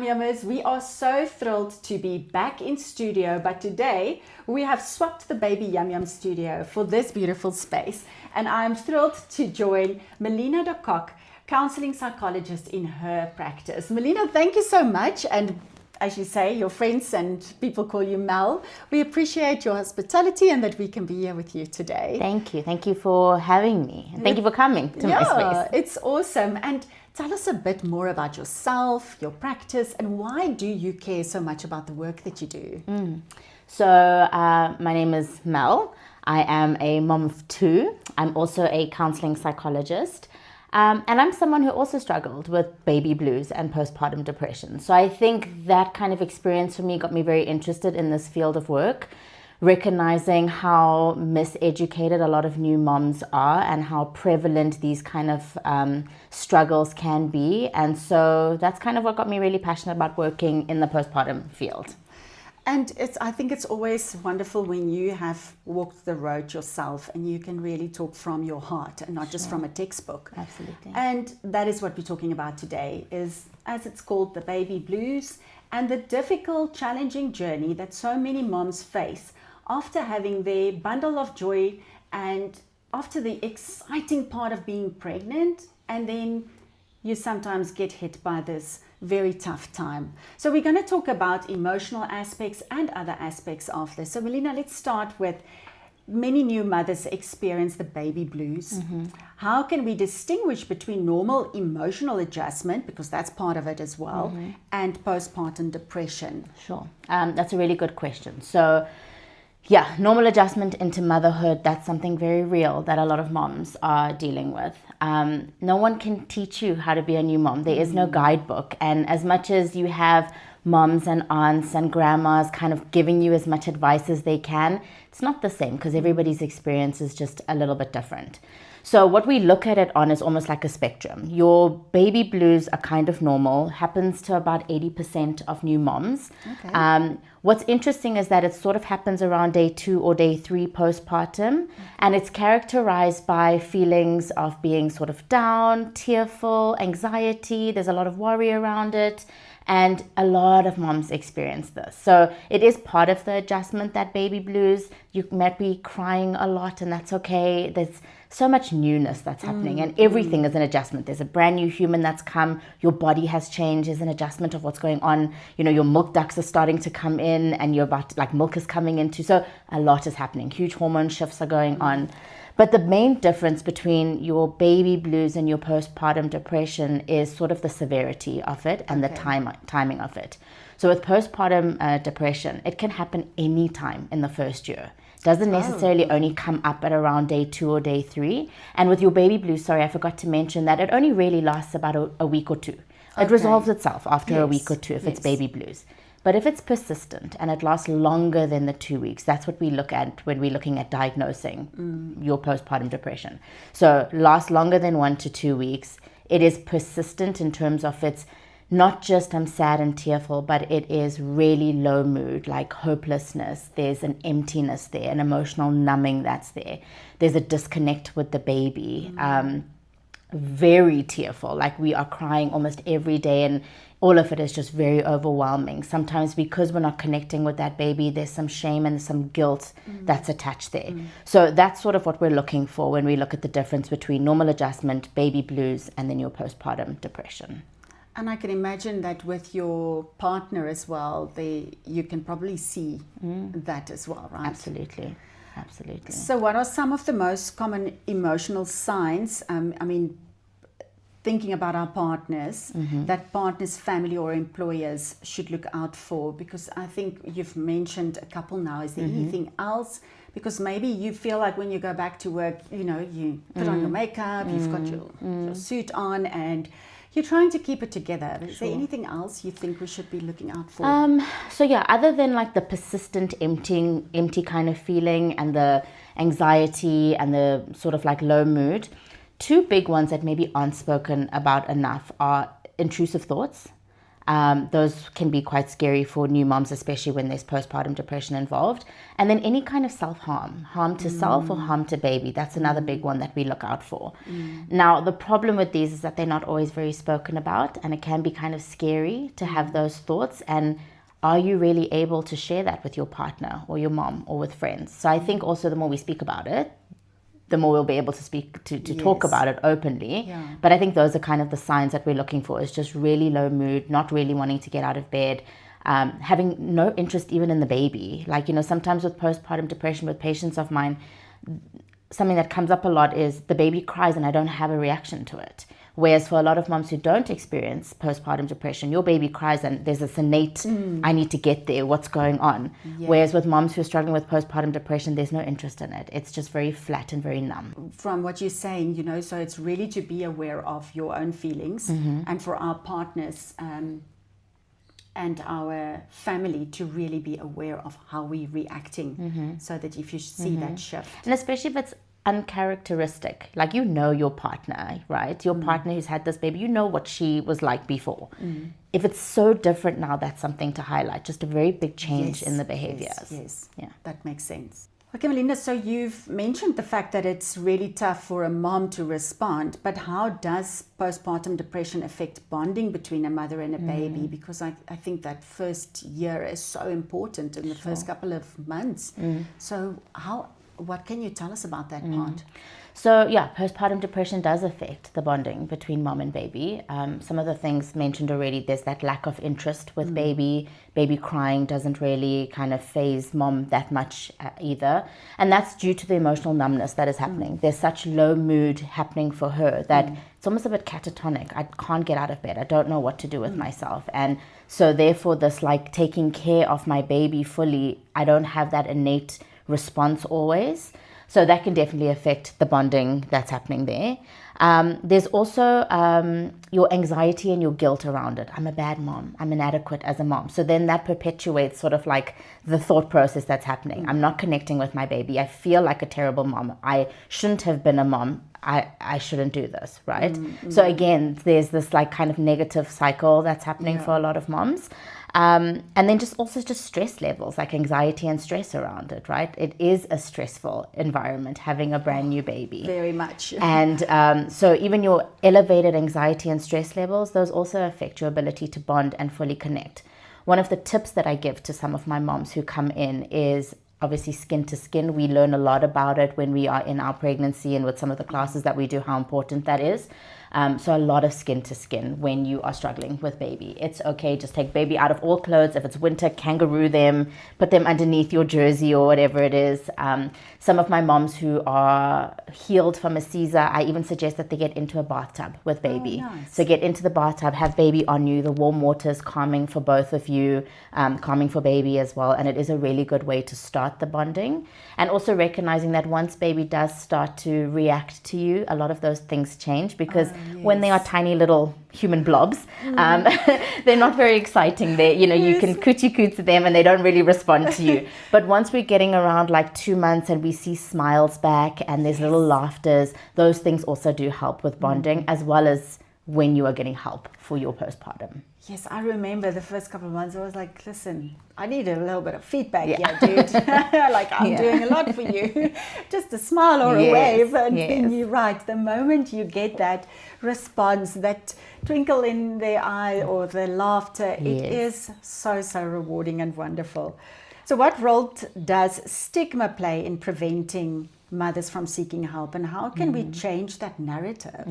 Yummers, we are so thrilled to be back in studio, but today we have swapped the Baby Yum Yum studio for this beautiful space, and I'm thrilled to join Melina Kock, counseling psychologist in her practice. Melina, thank you so much, and as you say, your friends and people call you Mel. We appreciate your hospitality and that we can be here with you today. Thank you for having me. And thank you for coming to my space. It's awesome. And tell us a bit more about yourself, your practice, and why do you care so much about the work that you do? So my name is Mel. I am a mom of two. I'm also a counseling psychologist. And I'm someone who also struggled with baby blues and postpartum depression. So I think that kind of experience for me got me very interested in this field of work, recognizing how miseducated a lot of new moms are and how prevalent these kind of struggles can be. And so that's kind of what got me really passionate about working in the postpartum field. And I think it's always wonderful when you have walked the road yourself and you can really talk from your heart and not just from a textbook. Absolutely. And that is what we're talking about today, is, as it's called, the baby blues and the difficult, challenging journey that so many moms face after having their bundle of joy and after the exciting part of being pregnant, and then you sometimes get hit by this very tough time. So we're going to talk about emotional aspects and other aspects of this. So Melina, let's start with many new mothers experience the baby blues. How can we distinguish between normal emotional adjustment, because that's part of it as well, and postpartum depression? Sure. That's a really good question. So yeah, normal adjustment into motherhood, that's something very real that a lot of moms are dealing with. No one can teach you how to be a new mom. There is no guidebook. And as much as you have moms and aunts and grandmas kind of giving you as much advice as they can, it's not the same because everybody's experience is just a little bit different. So what we look at it on is almost like a spectrum. Your baby blues are kind of normal, happens to about 80% of new moms. Okay. What's interesting is that it sort of happens around day 2 or day 3 postpartum, and it's characterized by feelings of being sort of down, tearful, anxiety. There's a lot of worry around it, and a lot of moms experience this. So it is part of the adjustment, that baby blues. You might be crying a lot, and that's okay. There's so much newness that's happening, and everything is an adjustment. There's a brand new human that's come, your body has changed, there's an adjustment of what's going on. You know, your milk ducts are starting to come in, and you're about to, like, milk is coming into, so a lot is happening. Huge hormone shifts are going on. But the main difference between your baby blues and your postpartum depression is sort of the severity of it and the timing of it. So with postpartum depression, it can happen any time in the first year. Doesn't necessarily only come up at around day 2 or day 3. And with your baby blues, sorry, I forgot to mention that it only really lasts about a week or 2. It resolves itself after a week or 2 if it's baby blues. But if it's persistent and it lasts longer than the 2 weeks, that's what we look at when we're looking at diagnosing your postpartum depression. So lasts longer than 1 to 2 weeks. It is persistent in terms of it's not just I'm sad and tearful, but it is really low mood, like hopelessness. There's an emptiness there, an emotional numbing that's there. There's a disconnect with the baby. Very tearful, like we are crying almost every day, and all of it is just very overwhelming. Sometimes because we're not connecting with that baby, there's some shame and some guilt that's attached there. So that's sort of what we're looking for when we look at the difference between normal adjustment, baby blues, and then your postpartum depression. And I can imagine that with your partner as well, you can probably see that as well, right? Absolutely. So what are some of the most common emotional signs, thinking about our partners, that partners, family or employers should look out for? Because I think you've mentioned a couple now. Is there anything else? Because maybe you feel like when you go back to work, you put on your makeup, you've got your suit on, and you're trying to keep it together. Is there anything else you think we should be looking out for? So yeah, other than like the persistent empty kind of feeling and the anxiety and the sort of like low mood, 2 big ones that maybe aren't spoken about enough are intrusive thoughts. Those can be quite scary for new moms, especially when there's postpartum depression involved. And then any kind of self-harm, harm to self or harm to baby, that's another big one that we look out for. Now, the problem with these is that they're not always very spoken about, and it can be kind of scary to have those thoughts. And are you really able to share that with your partner or your mom or with friends? So I think also the more we speak about it, the more we'll be able to speak to talk about it openly. Yeah. But I think those are kind of the signs that we're looking for, is just really low mood, not really wanting to get out of bed, having no interest even in the baby. Like, sometimes with postpartum depression with patients of mine, something that comes up a lot is the baby cries and I don't have a reaction to it. Whereas for a lot of moms who don't experience postpartum depression, your baby cries and there's this innate, I need to get there, what's going on? Yeah. Whereas with moms who are struggling with postpartum depression, there's no interest in it. It's just very flat and very numb. From what you're saying, so it's really to be aware of your own feelings, and for our partners and our family to really be aware of how we're reacting, so that if you see that shift. And especially if it's uncharacteristic, like your partner, right? Your partner who's had this baby, what she was like before. If it's so different now, that's something to highlight, just a very big change in the behaviors. Yes, yeah, that makes sense. Okay, Melina, so you've mentioned the fact that it's really tough for a mom to respond, but how does postpartum depression affect bonding between a mother and a baby? Because I think that first year is so important in the first couple of months. So what can you tell us about that part? So yeah, postpartum depression does affect the bonding between mom and baby. Some of the things mentioned already, there's that lack of interest with baby. Baby crying doesn't really kind of faze mom that much either. And that's due to the emotional numbness that is happening. There's such low mood happening for her that it's almost a bit catatonic. I can't get out of bed. I don't know what to do with myself. And so therefore this like taking care of my baby fully, I don't have that innate response always. So that can definitely affect the bonding that's happening there. There's also your anxiety and your guilt around it. I'm a bad mom. I'm inadequate as a mom. So then that perpetuates sort of like the thought process that's happening. I'm not connecting with my baby. I feel like a terrible mom. I shouldn't have been a mom. I shouldn't do this, right? So again, there's this like kind of negative cycle that's happening for a lot of moms. And then just stress levels, like anxiety and stress around it, right? It is a stressful environment having a brand new baby. Very much. And so even your elevated anxiety and stress levels, those also affect your ability to bond and fully connect. One of the tips that I give to some of my moms who come in is obviously skin to skin. We learn a lot about it when we are in our pregnancy and with some of the classes that we do, how important that is. So a lot of skin to skin when you are struggling with baby. It's okay, just take baby out of all clothes. If it's winter, kangaroo them, put them underneath your jersey or whatever it is. Some of my moms who are healed from a Caesar, I even suggest that they get into a bathtub with baby. Oh, nice. So get into the bathtub, have baby on you. The warm water is calming for both of you, calming for baby as well. And it is a really good way to start the bonding. And also recognizing that once baby does start to react to you, a lot of those things change because when they are tiny little human blobs, they're not very exciting. You can coochie-coo to them and they don't really respond to you. But once we're getting around like 2 months and we see smiles back and there's little laughters, those things also do help with bonding, as well as when you are getting help for your postpartum. Yes, I remember the first couple of months, I was like, listen, I need a little bit of feedback here, dude. Like, I'm doing a lot for you. Just a smile or a wave. And then you're right. The moment you get that response, that twinkle in their eye or the laughter, it is so, so rewarding and wonderful. So what role does stigma play in preventing mothers from seeking help? And how can we change that narrative?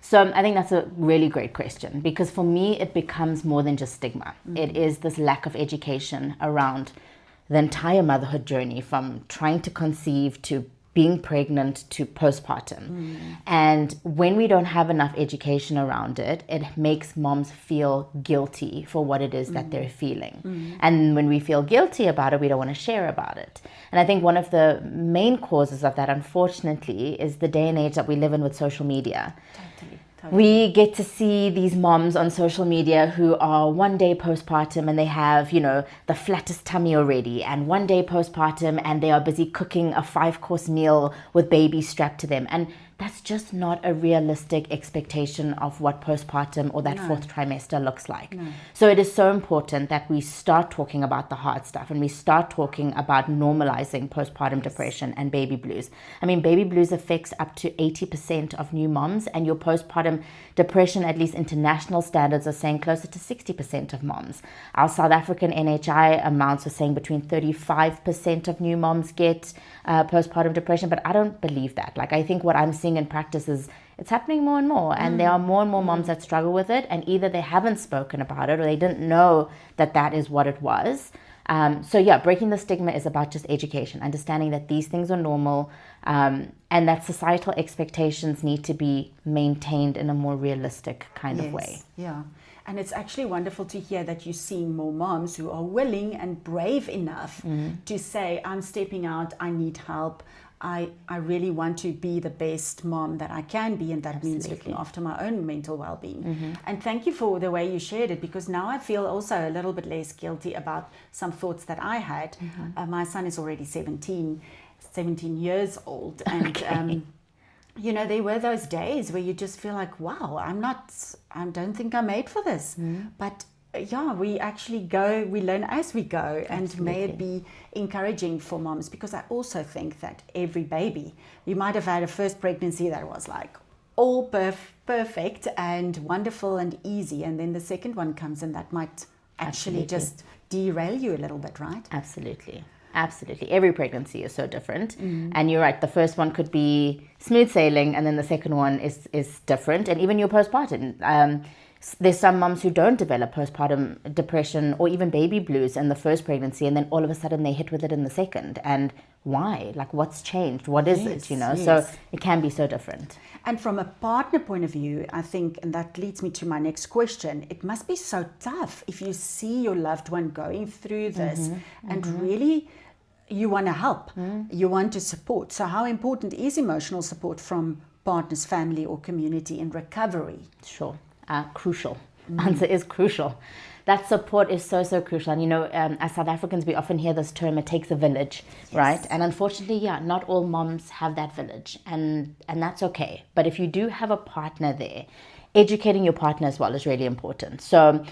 So I think that's a really great question, because for me, it becomes more than just stigma. It is this lack of education around the entire motherhood journey, from trying to conceive to being pregnant to postpartum. And when we don't have enough education around it, it makes moms feel guilty for what it is that they're feeling. And when we feel guilty about it, we don't want to share about it. And I think one of the main causes of that, unfortunately, is the day and age that we live in with social media. We get to see these moms on social media who are one day postpartum and they have, the flattest tummy already, and one day postpartum and they are busy cooking a 5-course meal with baby strapped to them. And that's just not a realistic expectation of what postpartum or that fourth trimester looks like. So it is so important that we start talking about the hard stuff and we start talking about normalizing postpartum depression and baby blues. I mean, baby blues affects up to 80% of new moms, and your postpartum depression, at least international standards, are saying closer to 60% of moms. Our South African NHI amounts are saying between 35% of new moms get postpartum depression, but I don't believe that. Like, I think what I'm seeing in practice is it's happening more and more, and there are more and more moms that struggle with it, and either they haven't spoken about it or they didn't know that that is what it was. So yeah, breaking the stigma is about just education, understanding that these things are normal, and that societal expectations need to be maintained in a more realistic kind of way. Yeah. And it's actually wonderful to hear that you're seeing more moms who are willing and brave enough to say, I'm stepping out, I need help. I really want to be the best mom that I can be, and that means looking after my own mental well-being. And thank you for the way you shared it, because now I feel also a little bit less guilty about some thoughts that I had. My son is already 17 years old, and you know, there were those days where you just feel like, wow, I don't think I'm made for this. But yeah, we learn as we go. And may it be encouraging for moms, because I also think that every baby, you might have had a first pregnancy that was like all perfect and wonderful and easy. And then the second one comes and that might actually just derail you a little bit, right? Absolutely. Every pregnancy is so different. And you're right, the first one could be smooth sailing, and then the second one is different. And even your postpartum, there's some mums who don't develop postpartum depression or even baby blues in the first pregnancy, and then all of a sudden they hit with it in the second. And why? Like, what's changed? What is it? You know, so it can be so different. And from a partner point of view, I think, and that leads me to my next question, it must be so tough if you see your loved one going through this and really you want to help, you want to support. So how important is emotional support from partners, family or community in recovery? Sure. Crucial. Answer is crucial. That support is so crucial. And you know, as South Africans, we often hear this term, it takes a village, right? And unfortunately, not all moms have that village, and that's okay. But if you do have a partner there, educating your partner as well is really important. So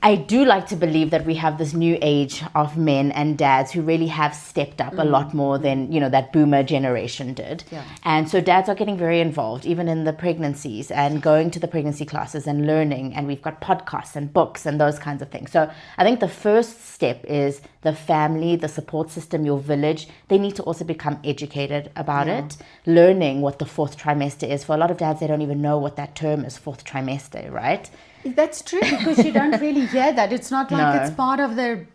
I do like to believe that we have this new age of men and dads who really have stepped up a lot more than, you know, that boomer generation did. And so dads are getting very involved, even in the pregnancies, and going to the pregnancy classes and learning. And we've got podcasts and books and those kinds of things. So I think the first step is the family, the support system, your village. They need to also become educated about it, learning what the fourth trimester is. For a lot of dads, they don't even know what that term is, fourth trimester, right? That's true, because you don't really hear that. It's not like it's part of the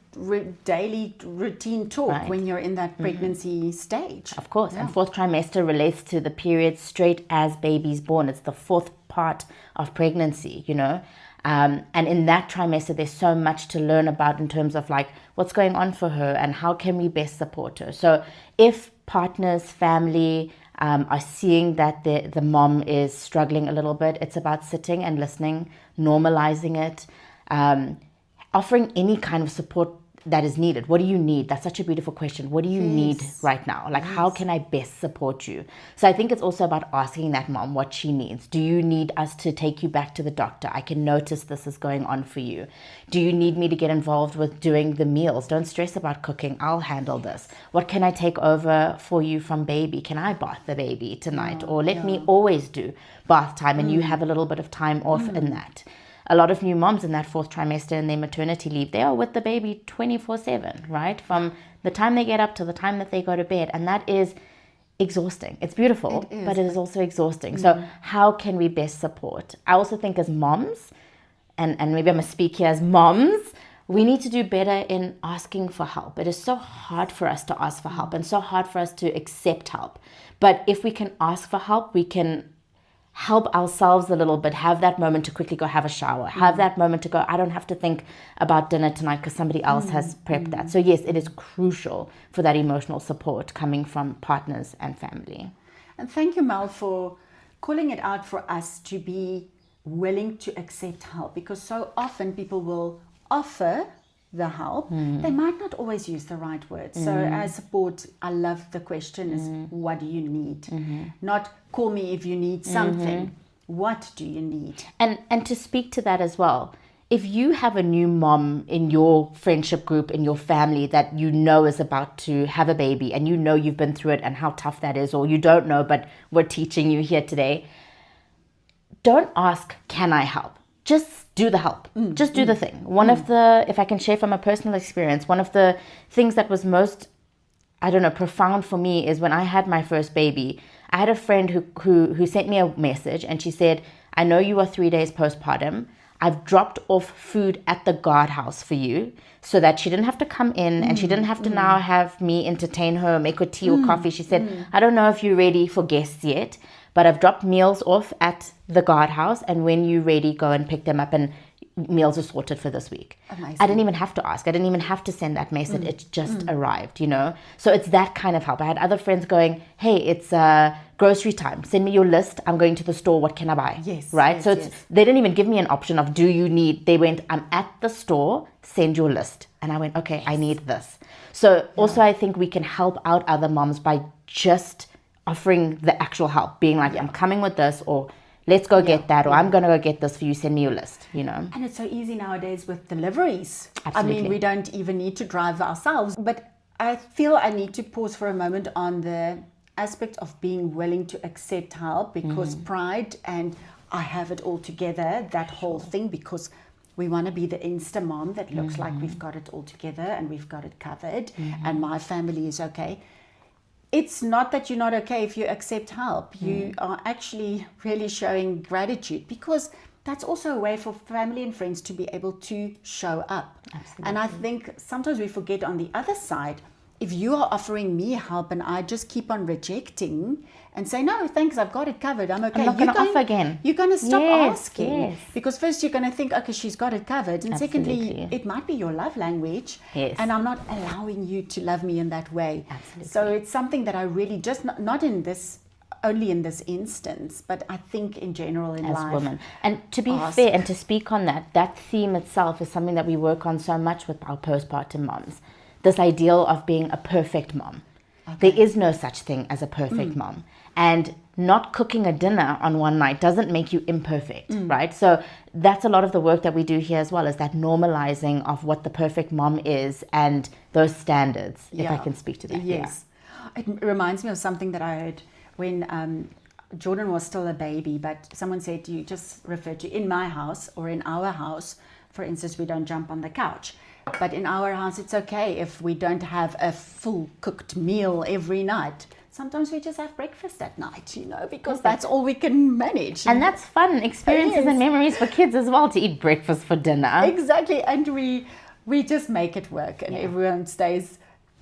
daily routine talk when you're in that pregnancy stage. Of course. And fourth trimester relates to the period straight as baby's born. It's the fourth part of pregnancy, you know. And in that trimester, there's so much to learn about in terms of like what's going on for her and how can we best support her. So if partners, family, are seeing that the mom is struggling a little bit, it's about sitting and listening, normalizing it, offering any kind of support that is needed. What do you need? That's such a beautiful question. What do you need right now? Like, how can I best support you? So I think it's also about asking that mom what she needs. Do you need us to take you back to the doctor? I can notice this is going on for you. Do you need me to get involved with doing the meals? Don't stress about cooking. I'll handle this. What can I take over for you from baby? Can I bath the baby tonight? Or let me always do bath time and you have a little bit of time off in that. A lot of new moms in that fourth trimester in their maternity leave, they are with the baby 24/7, right? From the time they get up to the time that they go to bed. And that is exhausting. It's beautiful, but it is also exhausting. So how can we best support? I also think as moms, and maybe I'm going to speak here as moms, we need to do better in asking for help. It is so hard for us to ask for help and so hard for us to accept help. But if we can ask for help, we can help ourselves a little bit, have that moment to quickly go have a shower, have that moment to go, I don't have to think about dinner tonight because somebody else has prepped that. So yes, it is crucial for that emotional support coming from partners and family. And thank you, Mel, for calling it out for us to be willing to accept help, because so often people will offer the help, they might not always use the right words. So as support, I love the question is, what do you need? Not call me if you need something. What do you need? And to speak to that as well, if you have a new mom in your friendship group, in your family that you know is about to have a baby, and you know you've been through it and how tough that is, or you don't know, but we're teaching you here today, don't ask, can I help? Just do the help. Just do the thing. One of the, if I can share from a personal experience, one of the things that was most, I don't know, profound for me is when I had my first baby, I had a friend who sent me a message, and she said, I know you are 3 days postpartum. I've dropped off food at the guardhouse for you, so that she didn't have to come in and she didn't have to now have me entertain her, make her tea or coffee. She said, I don't know if you're ready for guests yet, but I've dropped meals off at the guardhouse, and when you're ready, go and pick them up, and meals are sorted for this week. Amazing. I didn't even have to ask. I didn't even have to send that message. It just arrived, you know? So it's that kind of help. I had other friends going, hey, it's grocery time. Send me your list. I'm going to the store. What can I buy? Yes. Right? Yes, So it's, they didn't even give me an option of, do you need, they went, I'm at the store, send your list. And I went, okay, I need this. So also I think we can help out other moms by just offering the actual help, being like, I'm coming with this, or let's go get that, or I'm going to go get this for you, send me your list, you know. And it's so easy nowadays with deliveries. Absolutely. I mean, we don't even need to drive ourselves. But I feel I need to pause for a moment on the aspect of being willing to accept help, because pride and I have it all together, that whole thing, because we want to be the Insta mom that looks like we've got it all together and we've got it covered and my family is okay. It's not that you're not okay if you accept help. You are actually really showing gratitude, because that's also a way for family and friends to be able to show up. Absolutely. And I think sometimes we forget on the other side, if you are offering me help and I just keep on rejecting and say, no, thanks, I've got it covered, I'm okay. I'm not going to offer again. You're going to stop Yes, asking. yes. Because first you're going to think, okay, she's got it covered. And secondly, Absolutely. it might be your love language. Yes. And I'm not allowing you to love me in that way. Absolutely. So it's something that I really just, not in this, only in this instance, but I think in general in As life. women. And to be ask. fair and to speak on that theme itself is something that we work on so much with our postpartum moms. This ideal of being a perfect mom. Okay. There is no such thing as a perfect mom. And not cooking a dinner on one night doesn't make you imperfect, right? So that's a lot of the work that we do here as well, is that normalizing of what the perfect mom is and those standards, if I can speak to that. Yes. It reminds me of something that I heard when Jordan was still a baby, but someone said, you just refer to in my house or in our house, for instance, we don't jump on the couch. But in our house, it's okay if we don't have a full cooked meal every night. Sometimes we just have breakfast at night, you know, because that's all we can manage. And that's fun experiences and memories for kids as well, to eat breakfast for dinner. Exactly. And we just make it work, and everyone stays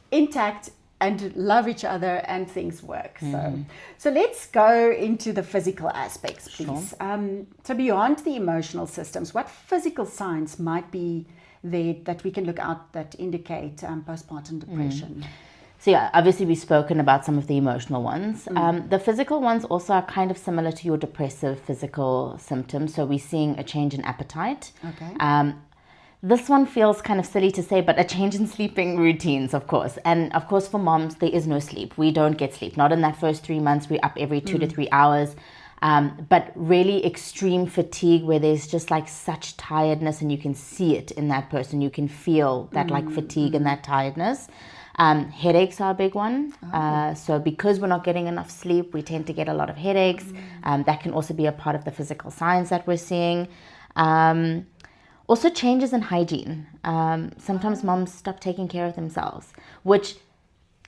intact and love each other and things work. So let's go into the physical aspects, please. Sure. So beyond the emotional systems, what physical signs might be there that we can look out that indicate postpartum depression? So yeah, obviously we've spoken about some of the emotional ones. The physical ones also are kind of similar to your depressive physical symptoms. So we're seeing a change in appetite. Okay. This one feels kind of silly to say, but a change in sleeping routines, of course. And of course for moms, there is no sleep. We don't get sleep. Not in that first 3 months. We're up every 2 to 3 hours. But really extreme fatigue, where there's just like such tiredness, and you can see it in that person. You can feel that like fatigue and that tiredness. Headaches are a big one. So because we're not getting enough sleep, we tend to get a lot of headaches. That can also be a part of the physical signs that we're seeing. Also changes in hygiene. Sometimes moms stop taking care of themselves, which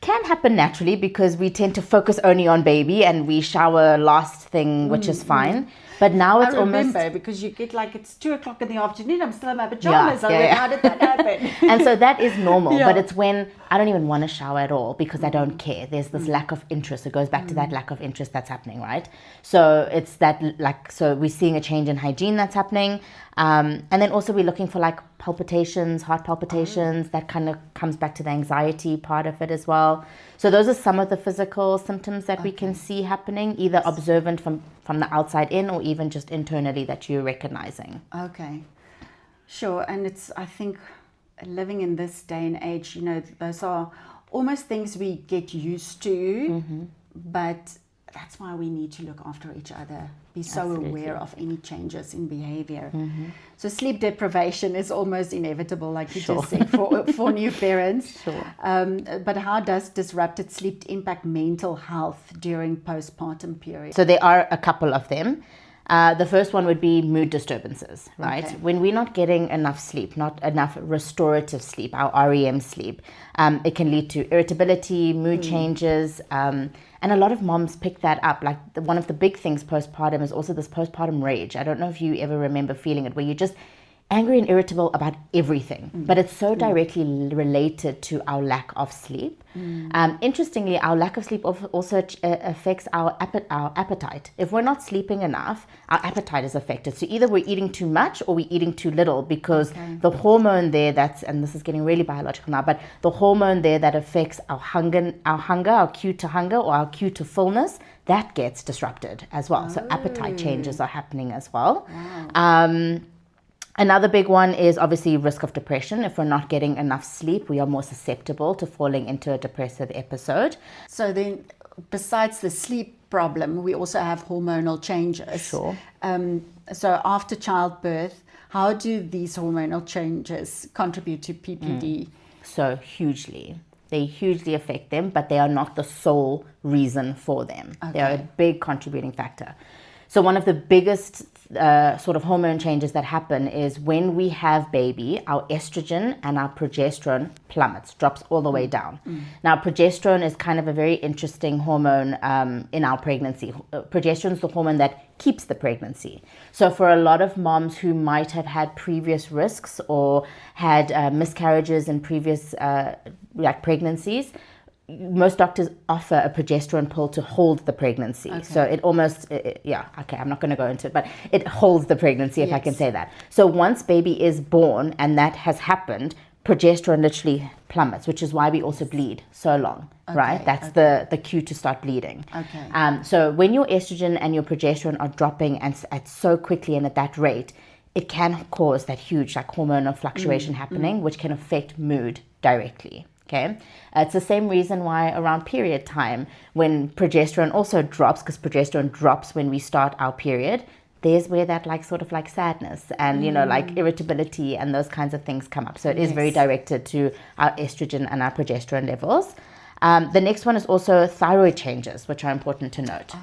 can happen naturally because we tend to focus only on baby and we shower last thing, which is fine. But now it's I remember almost... because you get like, it's 2:00 in the afternoon, I'm still in my pajamas. How did that happen? And so that is normal, but it's when I don't even want to shower at all because I don't care. There's this lack of interest. It goes back to that lack of interest that's happening, right? So it's that, like, so we're seeing a change in hygiene that's happening. And then also we're looking for like palpitations, heart palpitations. That kind of comes back to the anxiety part of it as well. So those are some of the physical symptoms that we can see happening, either observant from the outside in or even just internally that you're recognizing. Okay, sure. And I think living in this day and age, those are almost things we get used to, but that's why we need to look after each other, be so aware of any changes in behavior. So sleep deprivation is almost inevitable, like you just said, for new parents. But how does disrupted sleep impact mental health during postpartum period? So there are a couple of them. The first one would be mood disturbances, right? Okay. When we're not getting enough sleep, not enough restorative sleep, our REM sleep, it can lead to irritability, mood changes, and a lot of moms pick that up. Like one of the big things postpartum is also this postpartum rage. I don't know if you ever remember feeling it, where you're just angry and irritable about everything, but it's so directly related to our lack of sleep. Interestingly, our lack of sleep also affects our appetite. If we're not sleeping enough, our appetite is affected. So either we're eating too much or we're eating too little, because the hormone there and this is getting really biological now, but the hormone there that affects our hunger, our cue to hunger or our cue to fullness, that gets disrupted as well. So appetite changes are happening as well. Another big one is obviously risk of depression. If we're not getting enough sleep, we are more susceptible to falling into a depressive episode. So then, besides the sleep problem, we also have hormonal changes. Sure. So after childbirth, how do these hormonal changes contribute to PPD? So hugely. They hugely affect them, but they are not the sole reason for them. They are a big contributing factor. So one of the biggest sort of hormone changes that happen is when we have baby, our estrogen and our progesterone plummets, drops all the way down. Now, progesterone is kind of a very interesting hormone in our pregnancy. Progesterone is the hormone that keeps the pregnancy. So for a lot of moms who might have had previous risks or had miscarriages in previous pregnancies, most doctors offer a progesterone pill to hold the pregnancy. So it almost, I'm not going to go into it, but it holds the pregnancy, if I can say that. So once baby is born and that has happened, progesterone literally plummets, which is why we also bleed so long, right? That's the cue to start bleeding. So when your estrogen and your progesterone are dropping and at so quickly and at that rate, it can cause that huge hormonal fluctuation happening, which can affect mood directly. Okay, it's the same reason why around period time, when progesterone also drops, because progesterone drops when we start our period, there's where that sort of sadness and irritability and those kinds of things come up. So it is very directed to our estrogen and our progesterone levels. The next one is also thyroid changes, which are important to note.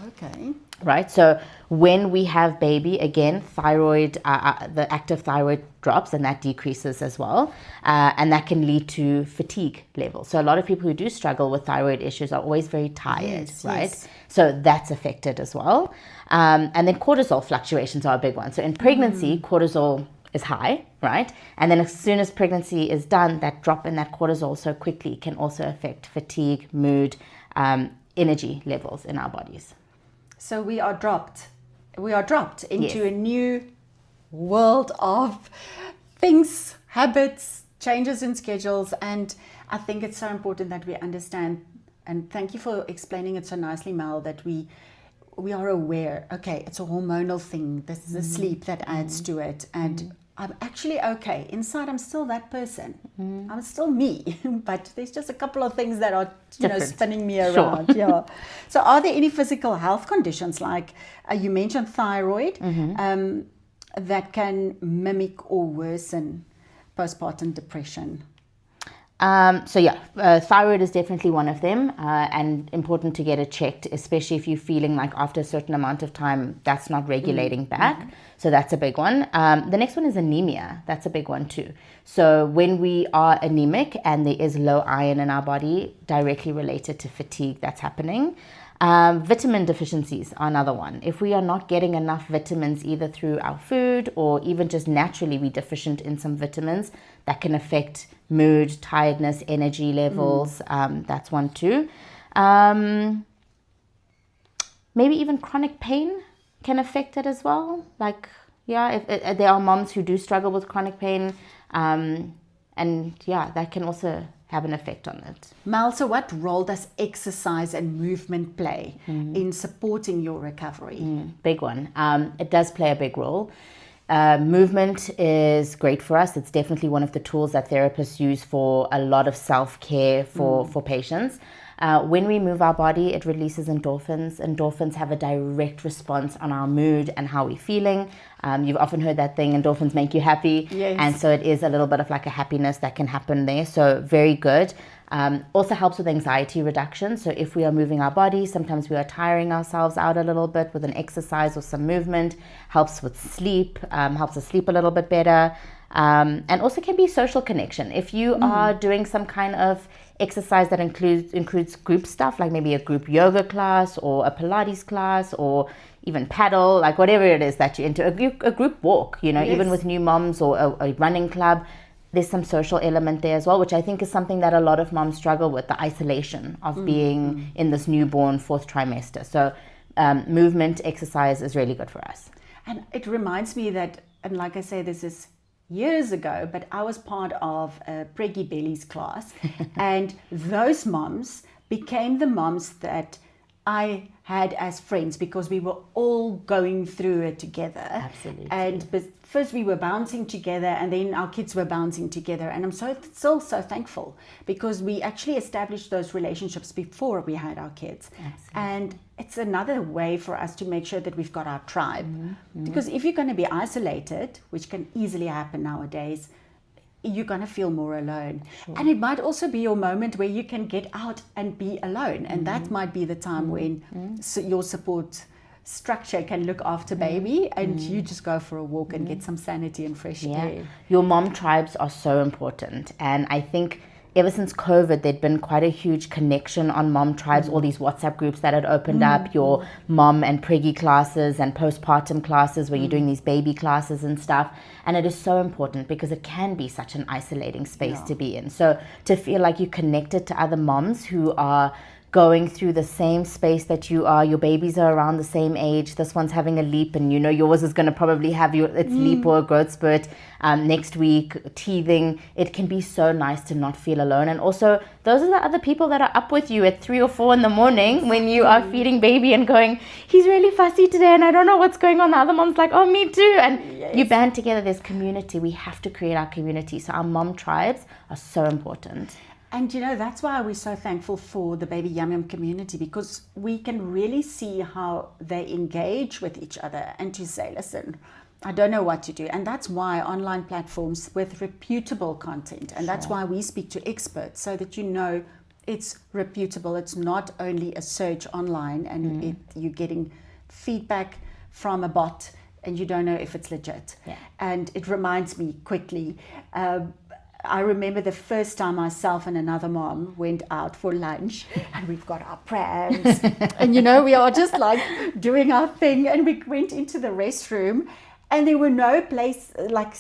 Right, so when we have baby, again, thyroid, the active thyroid drops, and that decreases as well, and that can lead to fatigue levels. So a lot of people who do struggle with thyroid issues are always very tired, right? So that's affected as well. And then cortisol fluctuations are a big one. So in pregnancy, cortisol is high, right? And then as soon as pregnancy is done, that drop in that cortisol so quickly can also affect fatigue, mood, energy levels in our bodies. So we are dropped into a new world of things, habits, changes in schedules. And I think it's so important that we understand, and thank you for explaining it so nicely, Mel, that we are aware, it's a hormonal thing. This is a sleep that adds to it. And I'm actually okay. Inside, I'm still that person. I'm still me. But there's just a couple of things that are spinning me around. So are there any physical health conditions, like you mentioned thyroid, that can mimic or worsen postpartum depression? Thyroid is definitely one of them, and important to get it checked, especially if you're feeling like after a certain amount of time that's not regulating back. So that's a big one. The next one is anemia. That's a big one too. So when we are anemic and there is low iron in our body, directly related to fatigue that's happening. Vitamin deficiencies are another one. If we are not getting enough vitamins either through our food or even just naturally we're deficient in some vitamins, that can affect mood, tiredness, energy levels. That's one too. Maybe even chronic pain can affect it as well. If there are moms who do struggle with chronic pain, that can also have an effect on it. Mel, so what role does exercise and movement play in supporting your recovery? Big one. It does play a big role. Movement is great for us. It's definitely one of the tools that therapists use for a lot of self-care for patients. When we move our body, it releases endorphins. Endorphins have a direct response on our mood and how we're feeling. You've often heard that thing, endorphins make you happy. Yes. And so it is a little bit of like a happiness that can happen there. So very good. Also helps with anxiety reduction. So if we are moving our body, sometimes we are tiring ourselves out a little bit with an exercise or some movement. Helps with sleep, helps us sleep a little bit better. And also can be social connection. If you are doing some kind of exercise that includes group stuff, like maybe a group yoga class or a Pilates class or even paddle, like whatever it is that you're into, a group walk, you know, even with new moms or a running club, there's some social element there as well, which I think is something that a lot of moms struggle with, the isolation of being in this newborn 4th trimester. So movement, exercise is really good for us. And it reminds me that, and like I say, this is years ago, but I was part of a Preggy Bellies class, and those moms became the moms that I had as friends because we were all going through it together. Absolutely. But first we were bouncing together, and then our kids were bouncing together. And I'm still so thankful because we actually established those relationships before we had our kids. Absolutely. And it's another way for us to make sure that we've got our tribe. Because if you're going to be isolated, which can easily happen nowadays, you're going to feel more alone. And it might also be your moment where you can get out and be alone. And that might be the time when your support structure can look after baby, and you just go for a walk and get some sanity and fresh air. Your mom tribes are so important. And I think ever since COVID, there'd been quite a huge connection on mom tribes, all these WhatsApp groups that had opened up, your mom and preggy classes and postpartum classes where you're doing these baby classes and stuff. And it is so important because it can be such an isolating space to be in. So to feel like you're connected to other moms who are going through the same space that you are, your babies are around the same age, this one's having a leap and you know yours is going to probably have its leap or a growth spurt next week, teething. It can be so nice to not feel alone. And also those are the other people that are up with you at 3 or 4 in the morning when you are feeding baby and going, he's really fussy today and I don't know what's going on. The other mom's like, oh, me too. And you band together. There's community. We have to create our community. So our mom tribes are so important. And you know, that's why we're so thankful for the Baby Yum Yum community, because we can really see how they engage with each other and to say, listen, I don't know what to do. And that's why online platforms with reputable content, and that's why we speak to experts so that you know it's reputable. It's not only a search online and you're getting feedback from a bot and you don't know if it's legit. And it reminds me quickly, I remember the first time myself and another mom went out for lunch, and we've got our prams and you know, we are just like doing our thing, and we went into the restroom and there were no place, like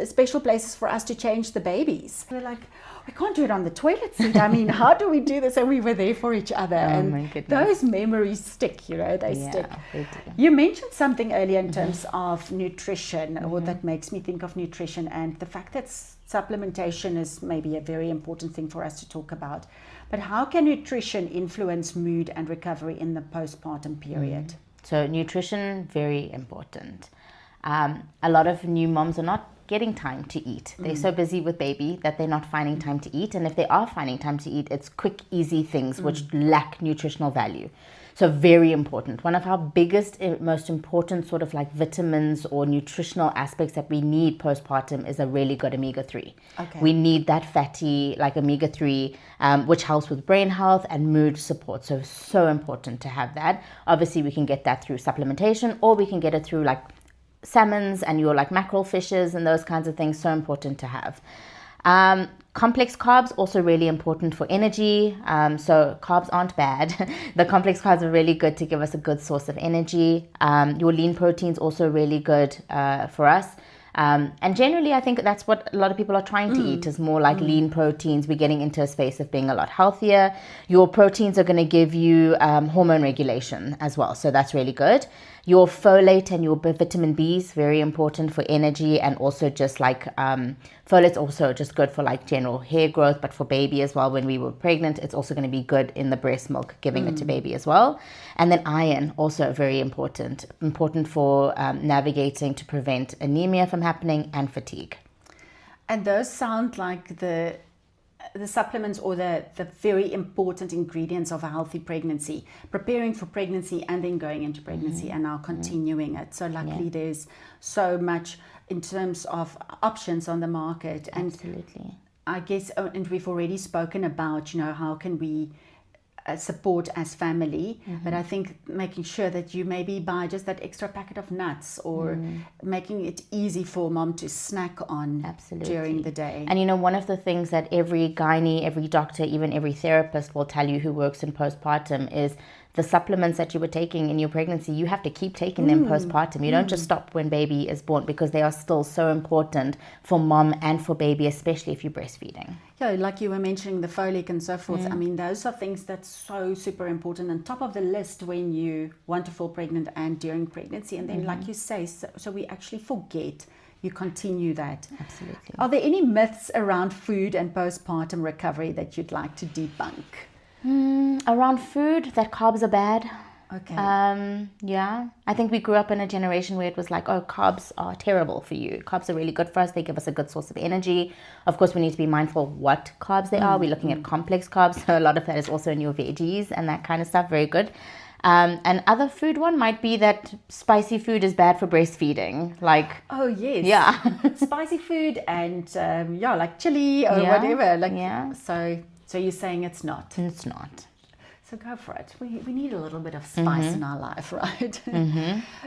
special places for us to change the babies. We're like, we can't do it on the toilet seat. I mean, how do we do this? And we were there for each other. And my goodness. Those memories stick, you know, they stick. They do. You mentioned something earlier in terms of nutrition, or that makes me think of nutrition, and the fact that supplementation is maybe a very important thing for us to talk about. But how can nutrition influence mood and recovery in the postpartum period? So nutrition, very important. A lot of new moms are not getting time to eat. They're so busy with baby that they're not finding time to eat. And if they are finding time to eat, it's quick, easy things which lack nutritional value. So very important. One of our biggest, most important sort of like vitamins or nutritional aspects that we need postpartum is a really good omega-3. Okay. We need that fatty, like omega-3, which helps with brain health and mood support. So important to have that. Obviously, we can get that through supplementation, or we can get it through like salmons and your like mackerel fishes and those kinds of things. So important to have. Complex carbs also really important for energy. So carbs aren't bad. The complex carbs are really good to give us a good source of energy. Your lean proteins also really good for us. And generally, I think that's what a lot of people are trying to eat, is more like lean proteins. We're getting into a space of being a lot healthier. Your proteins are going to give you hormone regulation as well. So that's really good. Your folate and your vitamin B's, very important for energy, and also just like folate's also just good for like general hair growth, but for baby as well. When we were pregnant, it's also going to be good in the breast milk, giving it to baby as well. And then iron, also very important for navigating to prevent anemia from happening and fatigue. And those sound like the supplements or the very important ingredients of a healthy pregnancy, preparing for pregnancy and then going into pregnancy and now continuing it. So luckily there's so much in terms of options on the market. And Absolutely. I guess, and we've already spoken about, how can we support as family, but I think making sure that you maybe buy just that extra packet of nuts, or making it easy for mom to snack on during the day. And one of the things that every gynae, every doctor, even every therapist will tell you who works in postpartum is the supplements that you were taking in your pregnancy, you have to keep taking them postpartum. You don't just stop when baby is born, because they are still so important for mom and for baby, especially if you're breastfeeding. Yeah, like you were mentioning the folic and so forth. I mean, those are things that's so super important and top of the list when you want to fall pregnant and during pregnancy. And then, like you say, so we actually forget, you continue that. Absolutely. Are there any myths around food and postpartum recovery that you'd like to debunk? Around food, that carbs are bad. Okay. Yeah. I think we grew up in a generation where it was like, oh, carbs are terrible for you. Carbs are really good for us. They give us a good source of energy. Of course, we need to be mindful what carbs they are. We're looking at complex carbs. So a lot of that is also in your veggies and that kind of stuff. Very good. And other food one might be that spicy food is bad for breastfeeding. Like, oh, yes. Yeah. Spicy food and, like chili or whatever. Like, So you're saying it's not? It's not. So go for it. We need a little bit of spice in our life, right?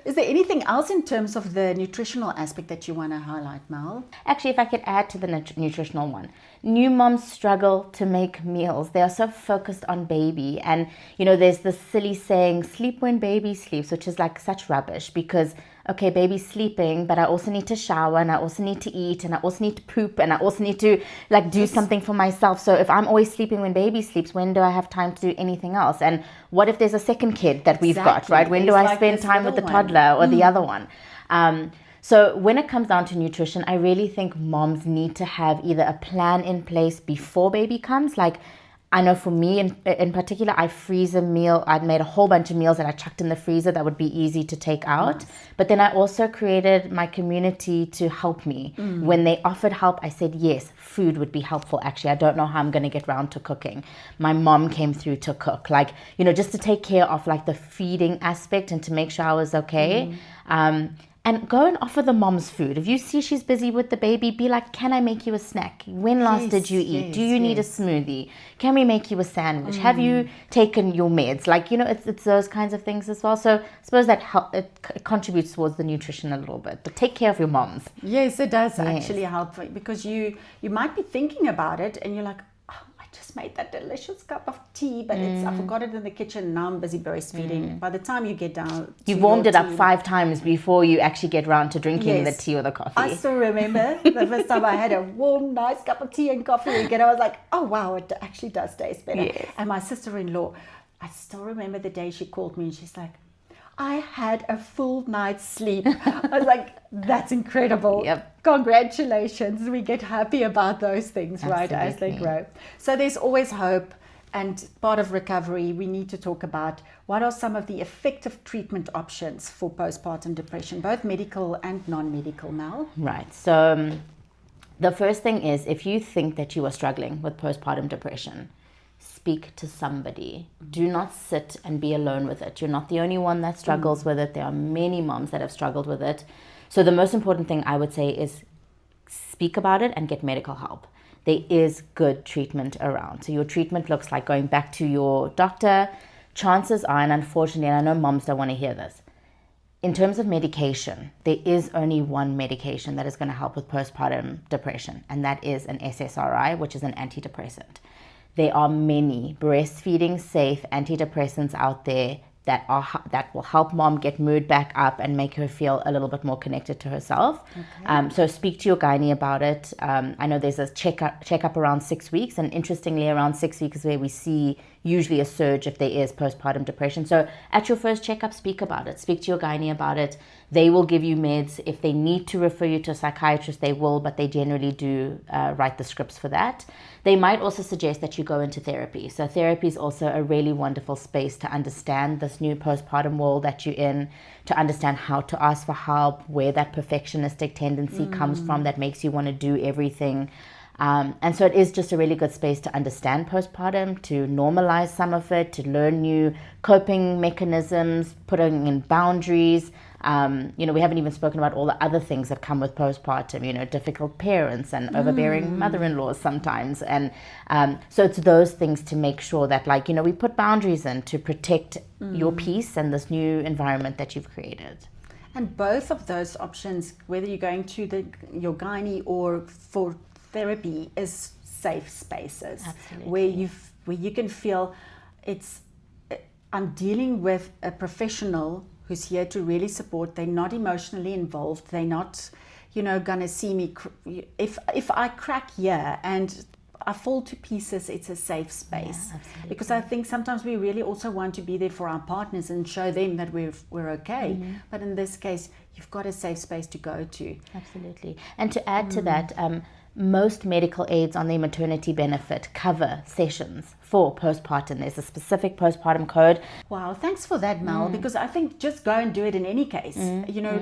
Is there anything else in terms of the nutritional aspect that you want to highlight, Mel? Actually, if I could add to the nutritional one, new moms struggle to make meals. They are so focused on baby. And, there's this silly saying, sleep when baby sleeps, which is like such rubbish, because okay, baby's sleeping, but I also need to shower, and I also need to eat, and I also need to poop, and I also need to do something for myself. So if I'm always sleeping when baby sleeps, when do I have time to do anything else? And what if there's a second kid that we've got, right? When do I spend time with the toddler or the other one? So when it comes down to nutrition, I really think moms need to have either a plan in place before baby comes. Like, I know for me in particular, I freeze a meal. I'd made a whole bunch of meals that I chucked in the freezer that would be easy to take out. Nice. But then I also created my community to help me. When they offered help, I said, yes, food would be helpful. Actually, I don't know how I'm going to get round to cooking. My mom came through to cook, just to take care of the feeding aspect and to make sure I was okay. And go and offer the mom's food. If you see she's busy with the baby, be like, can I make you a snack? When last did you eat? Do you need a smoothie? Can we make you a sandwich? Have you taken your meds? It's those kinds of things as well. So I suppose that it contributes towards the nutrition a little bit. But take care of your moms. Yes, it does actually help, because you might be thinking about it and you're like, just made that delicious cup of tea, but I forgot it in the kitchen. Now I'm busy breastfeeding. By the time you get down, you've warmed it up 5 times before you actually get round to drinking the tea or the coffee. I still remember the first time I had a warm, nice cup of tea and coffee again. I was like, oh wow, it actually does taste better. Yes. And my sister-in-law, I still remember the day she called me and she's like, I had a full night's sleep. I was like, that's incredible. Yep. Congratulations. We get happy about those things, right, as they grow. So there's always hope. And part of recovery, we need to talk about what are some of the effective treatment options for postpartum depression, both medical and non-medical, Mel? Right. So the first thing is, if you think that you are struggling with postpartum depression, speak to somebody. Do not sit and be alone with it. You're not the only one that struggles with it. There are many moms that have struggled with it. So the most important thing I would say is speak about it and get medical help. There is good treatment around. So your treatment looks like going back to your doctor. Chances are, and unfortunately, and I know moms don't want to hear this, in terms of medication, there is only one medication that is going to help with postpartum depression, and that is an SSRI, which is an antidepressant. There are many breastfeeding safe antidepressants out there that will help mom get mood back up and make her feel a little bit more connected to herself. Okay. So speak to your gynae about it. I know there's a checkup around 6 weeks, and interestingly, around 6 weeks is where we see usually a surge if there is postpartum depression. So at your first checkup, speak about it. Speak to your gynae about it. They will give you meds. If they need to refer you to a psychiatrist, they will, but they generally do write the scripts for that. They might also suggest that you go into therapy. So therapy is also a really wonderful space to understand this new postpartum world that you're in, to understand how to ask for help, where that perfectionistic tendency comes from that makes you want to do everything. And so it is just a really good space to understand postpartum, to normalize some of it, to learn new coping mechanisms, putting in boundaries. We haven't even spoken about all the other things that come with postpartum, difficult parents and overbearing mother-in-laws sometimes. And so it's those things to make sure that, we put boundaries in to protect your peace and this new environment that you've created. And both of those options, whether you're going to your gynae or for therapy, is safe spaces. Absolutely. where you can feel I'm dealing with a professional who's here to really support. They're not emotionally involved. They're not, gonna see me. If I crack here and I fall to pieces, it's a safe space. Yeah, because I think sometimes we really also want to be there for our partners and show them that we're okay. Mm-hmm. But in this case, you've got a safe space to go to. Absolutely. And to add to that, most medical aids on their maternity benefit cover sessions for postpartum. There's a specific postpartum code. Wow, thanks for that, Mel, because I think just go and do it in any case,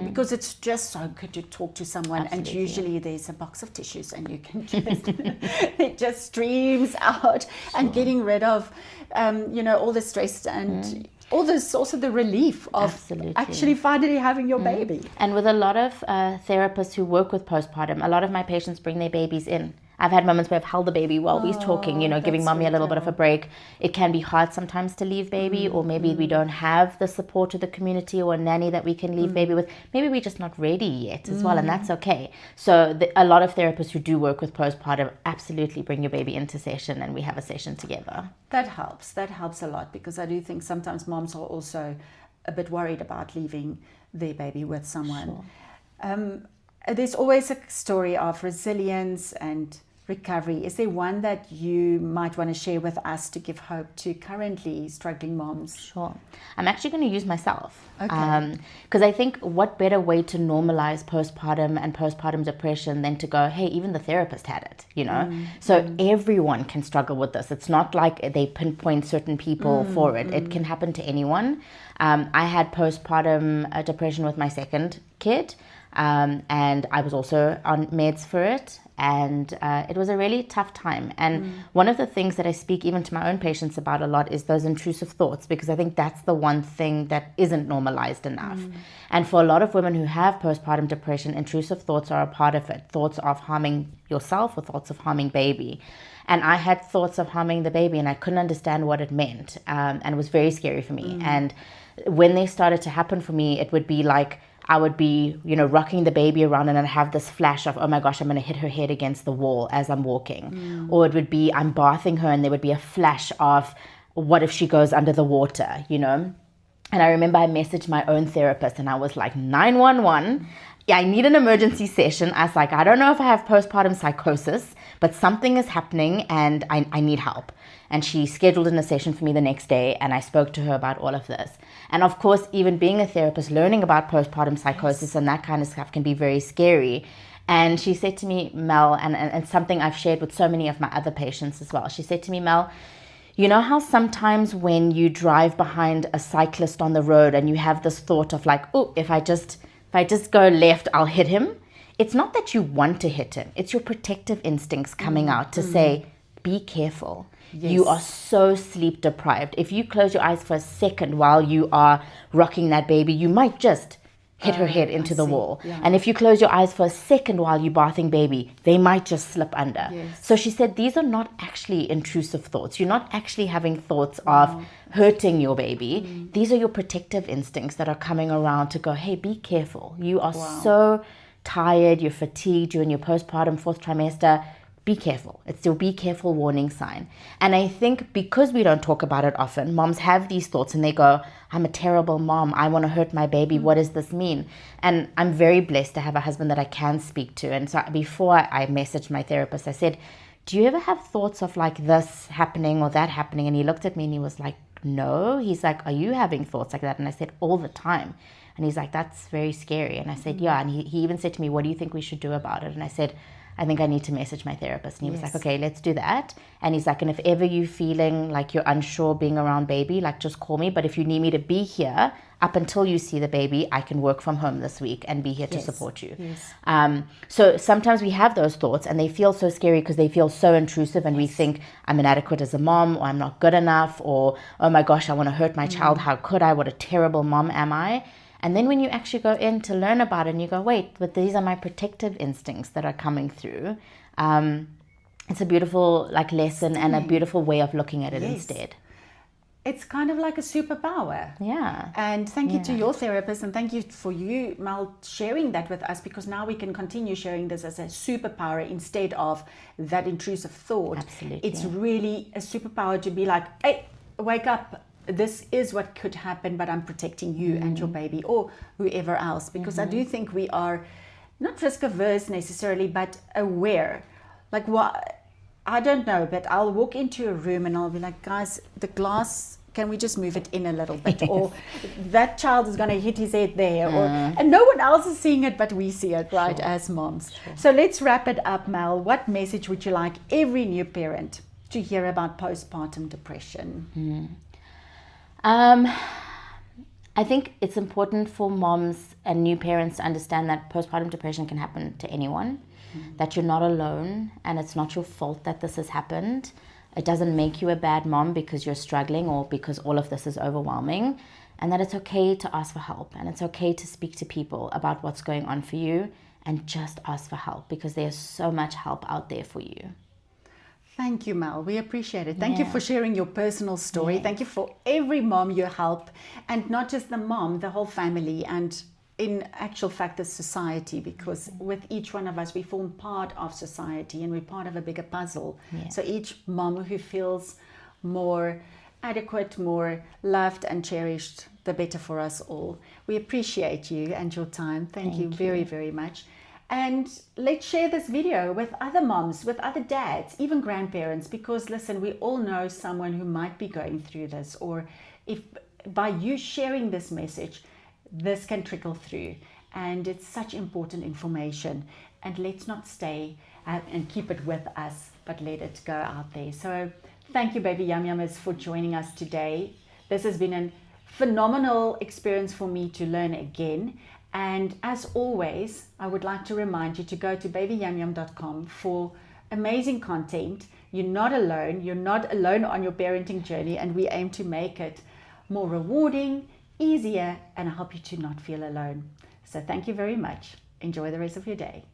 because it's just so good to talk to someone. Absolutely. And usually there's a box of tissues and you can just, it just streams out. Sure. And getting rid of, all the stress and all this, also the relief of actually finally having your baby. And with a lot of therapists who work with postpartum, a lot of my patients bring their babies in. I've had moments where I've held the baby while we're talking, giving mommy a little bit of a break. It can be hard sometimes to leave baby, or maybe we don't have the support of the community or a nanny that we can leave baby with. Maybe we're just not ready yet as well, and that's okay. So a lot of therapists who do work with postpartum absolutely bring your baby into session, and we have a session together. That helps a lot, because I do think sometimes moms are also a bit worried about leaving their baby with someone. Sure. There's always a story of resilience and recovery. Is there one that you might want to share with us to give hope to currently struggling moms? Sure. I'm actually going to use myself. Okay. Because I think what better way to normalize postpartum and postpartum depression than to go, hey, even the therapist had it, So everyone can struggle with this. It's not like they pinpoint certain people for it. It can happen to anyone. I had postpartum depression with my second kid. And I was also on meds for it, and it was a really tough time. And one of the things that I speak even to my own patients about a lot is those intrusive thoughts, because I think that's the one thing that isn't normalized enough. And for a lot of women who have postpartum depression, intrusive thoughts are a part of it. Thoughts of harming yourself or thoughts of harming baby. And I had thoughts of harming the baby, and I couldn't understand what it meant, and it was very scary for me. And when they started to happen for me, it would be like I would be, rocking the baby around, and I'd have this flash of, oh my gosh, I'm going to hit her head against the wall as I'm walking. Or it would be, I'm bathing her, and there would be a flash of, what if she goes under the water, And I remember I messaged my own therapist, and I was like, 911. I need an emergency session. I was like, I don't know if I have postpartum psychosis, but something is happening and I need help. And she scheduled in a session for me the next day, and I spoke to her about all of this. And of course, even being a therapist, learning about postpartum psychosis and that kind of stuff can be very scary. And she said to me, Mel, and something I've shared with so many of my other patients as well. She said to me, Mel, you know how sometimes when you drive behind a cyclist on the road and you have this thought of like, oh, if I just go left, I'll hit him. It's not that you want to hit him. It's your protective instincts coming out to say, be careful. Yes. You are so sleep deprived. If you close your eyes for a second while you are rocking that baby, you might just hit her head into the wall. Yeah. And if you close your eyes for a second while you're bathing baby, they might just slip under. Yes. So she said, these are not actually intrusive thoughts. You're not actually having thoughts of hurting your baby. These are your protective instincts that are coming around to go, hey, be careful. You are so tired, you're fatigued, you're in your postpartum 4th trimester. be careful. It's your be careful warning sign. And I think because we don't talk about it often, moms have these thoughts and they go, I'm a terrible mom. I want to hurt my baby. What does this mean? And I'm very blessed to have a husband that I can speak to. And so before I messaged my therapist, I said, do you ever have thoughts of like this happening or that happening? And he looked at me and he was like, no. He's like, are you having thoughts like that? And I said, all the time. And he's like, that's very scary. And I said, yeah. And he even said to me, what do you think we should do about it? And I said, I think I need to message my therapist. And he was like, okay, let's do that. And he's like, and if ever you're feeling like you're unsure being around baby, like just call me. But if you need me to be here up until you see the baby, I can work from home this week and be here to support you. So sometimes we have those thoughts and they feel so scary because they feel so intrusive and we think I'm inadequate as a mom, or I'm not good enough, or, oh my gosh, I want to hurt my child. How could I? What a terrible mom am I? And then when you actually go in to learn about it and you go, wait, but these are my protective instincts that are coming through. It's a beautiful like lesson and a beautiful way of looking at it instead. It's kind of like a superpower. Yeah. And thank you to your therapist, and thank you for you, Mel, sharing that with us, because now we can continue sharing this as a superpower instead of that intrusive thought. Absolutely. It's really a superpower to be like, hey, wake up. This is what could happen, but I'm protecting you and your baby or whoever else. Because I do think we are not risk averse necessarily, but aware. Like what? I don't know, but I'll walk into a room and I'll be like, guys, the glass, can we just move it in a little bit? Or that child is going to hit his head there. And no one else is seeing it, but we see it, right, as moms. So let's wrap it up, Mel. What message would you like every new parent to hear about postpartum depression? I think it's important for moms and new parents to understand that postpartum depression can happen to anyone, that you're not alone, and it's not your fault that this has happened. It doesn't make you a bad mom because you're struggling or because all of this is overwhelming, and that it's okay to ask for help, and it's okay to speak to people about what's going on for you, and just ask for help because there's so much help out there for you. Thank you, Mel. We appreciate it. Thank you for sharing your personal story. Thank you for every mom you help, and not just the mom, the whole family, and in actual fact, the society, because with each one of us, we form part of society and we're part of a bigger puzzle. So each mom who feels more adequate, more loved and cherished, the better for us all. We appreciate you and your time. Thank you very, very much. And let's share this video with other moms, with other dads, even grandparents, because listen, we all know someone who might be going through this, or if by you sharing this message, this can trickle through. And it's such important information. And let's not stay and keep it with us, but let it go out there. So thank you, baby Yum Yummers, for joining us today. This has been a phenomenal experience for me to learn again. And as always, I would like to remind you to go to babyyumyum.com for amazing content. You're not alone. You're not alone on your parenting journey, and we aim to make it more rewarding, easier, and help you to not feel alone. So thank you very much. Enjoy the rest of your day.